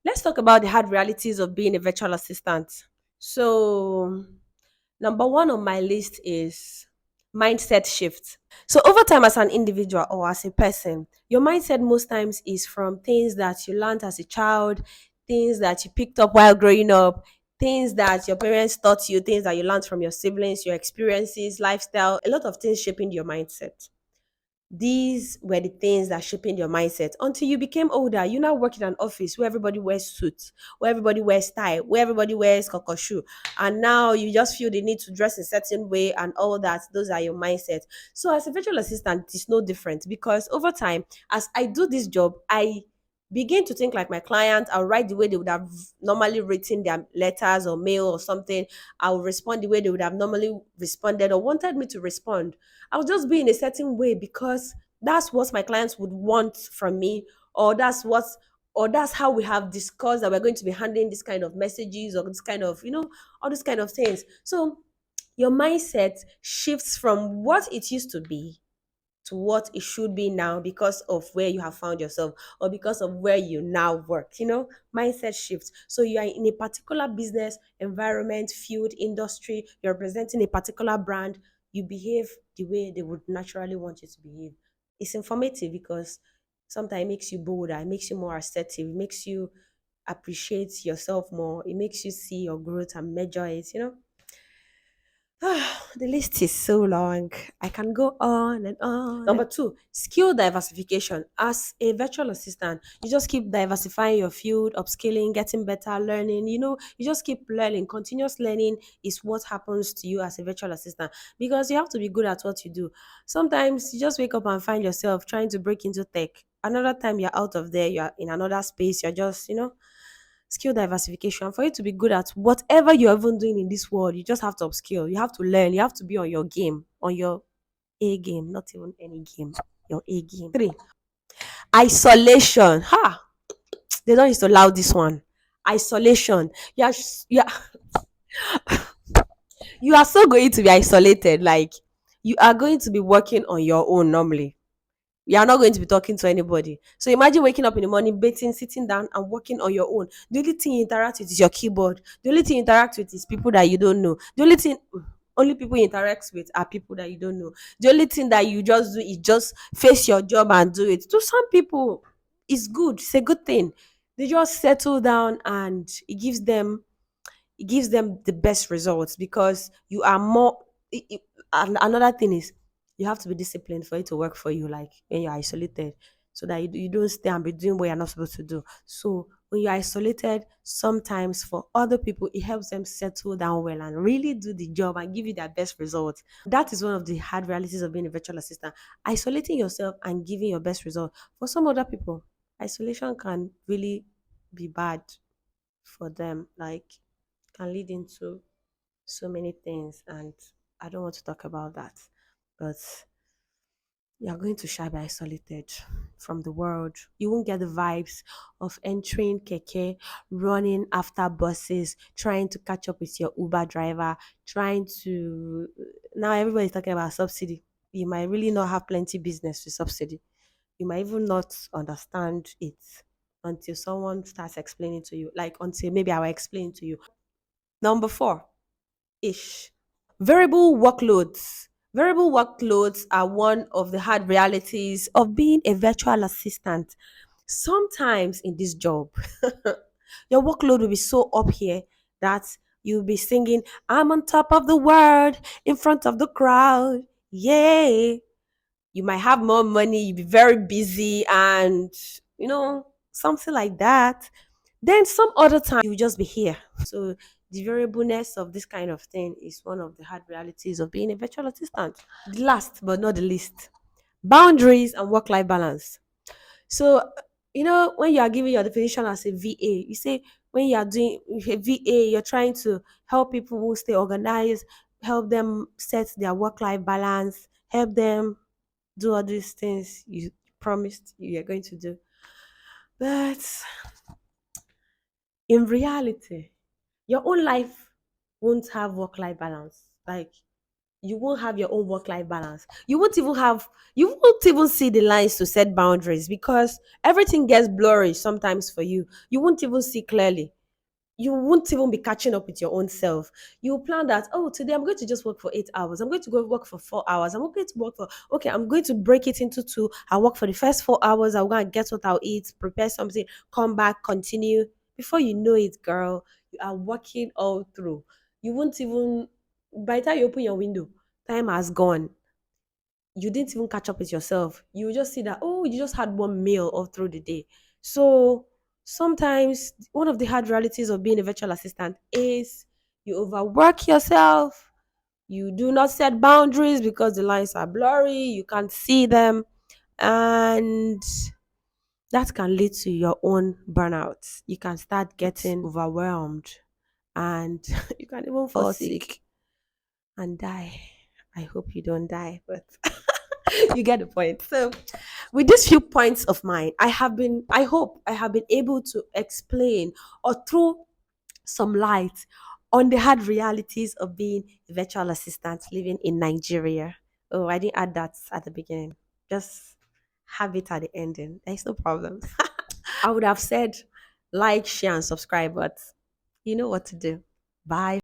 Let's talk about the hard realities of being a virtual assistant. So, number one on my list is mindset shift. So, over time, as an individual or as a person, your mindset most times is from things that you learned as a child, things that you picked up while growing up, things that your parents taught you, things that you learned from your siblings, your experiences, lifestyle, a lot of things shaping your mindset. These were the things that shaping your mindset until you became older. You now work in an office where everybody wears suits, where everybody wears tie, where everybody wears kokoshu, and now you just feel the need to dress a certain way and all that. Those are your mindset. So as a virtual assistant, it's no different because over time, as I do this job, I begin to think like my client. I'll write the way they would have normally written their letters or mail or something. I'll respond the way they would have normally responded or wanted me to respond. I'll just be in a certain way because that's what my clients would want from me, or that's how we have discussed that we're going to be handling this kind of messages or this kind of, all these kind of things. So your mindset shifts from what it used to be to what it should be now because of where you have found yourself or because of where you now work. Mindset shifts. So you are in a particular business environment, field, industry, you're representing a particular brand, you behave the way they would naturally want you to behave. It's informative because sometimes it makes you bolder, it makes you more assertive, it makes you appreciate yourself more, it makes you see your growth and measure it. The list is so long. I can go on and on. Number two, skill diversification. As a virtual assistant, you just keep diversifying your field, upskilling, getting better, learning. You just keep learning. Continuous learning is what happens to you as a virtual assistant because you have to be good at what you do. Sometimes you just wake up and find yourself trying to break into tech. Another time you're out of there, you're in another space, you're just, skill diversification. For you to be good at whatever you're even doing in this world, you just have to upskill. You have to learn. You have to be on your game, on your A game, not even any game, your A game. Three, isolation. Ha! They don't used to allow this one. Isolation. You are so going to be isolated. Like you are going to be working on your own normally. You are not going to be talking to anybody. So imagine waking up in the morning, bathing, sitting down, and working on your own. The only thing you interact with is your keyboard. The only thing you interact with is people that you don't know. The only people you interact with are people that you don't know. The only thing that you just do is just face your job and do it. To some people, it's good. It's a good thing. They just settle down and it gives them the best results because you are more and another thing is you have to be disciplined for it to work for you, like when you're isolated, so that you don't stay and be doing what you're not supposed to do. So when you're isolated, sometimes for other people it helps them settle down well and really do the job and give you their best results. That is one of the hard realities of being a virtual assistant, isolating yourself and giving your best result. For some other people, isolation can really be bad for them, like can lead into so many things, and I don't want to talk about that. But you are going to shy be isolated from the world. You won't get the vibes of entering keke, running after buses, trying to catch up with your Uber driver, trying to now everybody's talking about subsidy. You might really not have plenty business with subsidy. You might even not understand it until someone starts explaining to you. Like until maybe I will explain to you. Number four, ish. Variable workloads. Variable workloads are one of the hard realities of being a virtual assistant. Sometimes in this job, your workload will be so up here that you'll be singing, I'm on top of the world in front of the crowd. Yay. You might have more money, you'll be very busy, and something like that. Then some other time you'll just be here. So the variableness of this kind of thing is one of the hard realities of being a virtual assistant. The last but not the least, boundaries and work-life balance. So, when you are giving your definition as a VA, you say when you are doing a VA, you're trying to help people who stay organized, help them set their work-life balance, help them do all these things you promised you are going to do. But in reality, your own life won't have work life balance. Like you won't have your own work-life balance. You won't even see the lines to set boundaries because everything gets blurry sometimes for you. You won't even see clearly. You won't even be catching up with your own self. You plan that, oh, today I'm going to just work for 8 hours. I'm going to go work for 4 hours. I'm going to work for, okay, I'm going to break it into two. I'll work for the first 4 hours. I'll go and get what I'll eat, prepare something, come back, continue. Before you know it, girl, you are working all through. You won't even, by the time you open your window, time has gone. You didn't even catch up with yourself. You will just see that, oh, you just had one meal all through the day. So sometimes one of the hard realities of being a virtual assistant is you overwork yourself. You do not set boundaries because the lines are blurry. You can't see them. And that can lead to your own burnout. You can start getting overwhelmed and you can even fall sick and die. I hope you don't die, but you get the point. So, with these few points of mine, I hope I have been able to explain or throw some light on the hard realities of being a virtual assistant living in Nigeria. Oh, I didn't add that at the beginning. Just have it at the ending. There's no problem. I would have said like, share, and subscribe, but you know what to do. Bye.